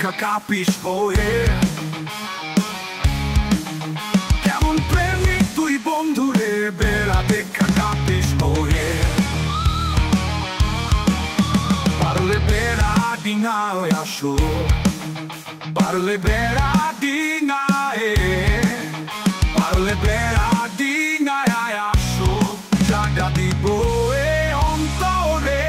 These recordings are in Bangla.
দেখা কাপিস হয়ে কেমন প্রেমিক তুই বন্ধুরে বেড়া দেখা কাপিস হয়ে পারলে বেড়া ডিঙায় আসো পারলে বেড়া ডিঙায় পারলে বেড়া ডিঙায় আসো জাগা দিব এ অন্তরে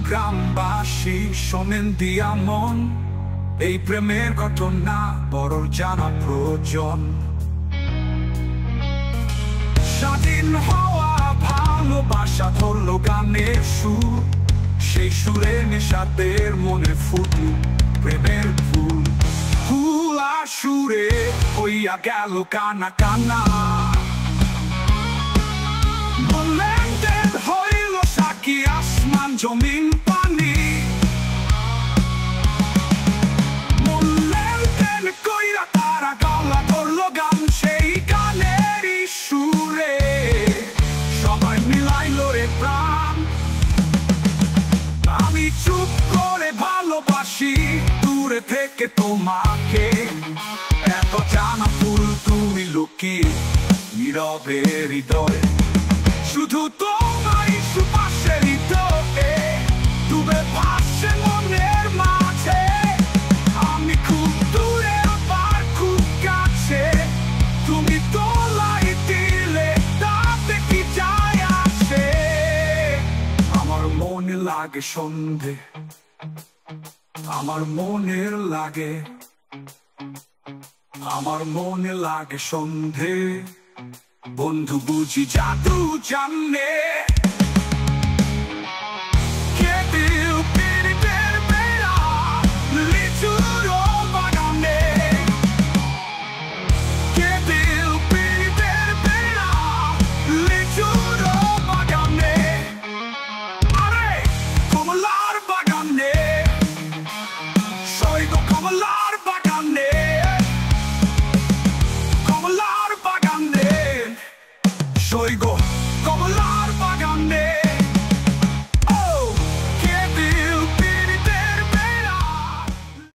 গ্রামবাসী শোনেন দিয়া মন এই প্রেমের ঘটনা বড় জানা প্রয়োজন স্বাধীন হওয়া ভালোবাসা ধরলো গানের সুর সেই সুরে নেশাদের মনে ফুটল প্রেমের ফুল ফুল আর সুরে হইয়া গেল কানা কানা হইল সাকি আসমান জমিন পানি মনলেন কইরা তারা গলা ধরলো গান সেই গানেরই সুরে সবাই মিলাইল রে প্রাণ আমি চুপ করে ভালোবাসি দূরে থেকে তোমাকে এত জানা ফুল তুমি লুকিয়ে নীরবে হৃদয়ে শুধু তোমারই সুপাশে হৃদয়ে ডুবে ভাসে মনের মাঝে আমি খুব দূরে আবার খুব কাছে তুমি তোলাই দিলে তাতে কি যায় আসে আমার মনে লাগে সন্ধে আমার মনের লাগে আমার মনে লাগে সন্ধে বন্ধু বুঝি জাদু জানে Come alive!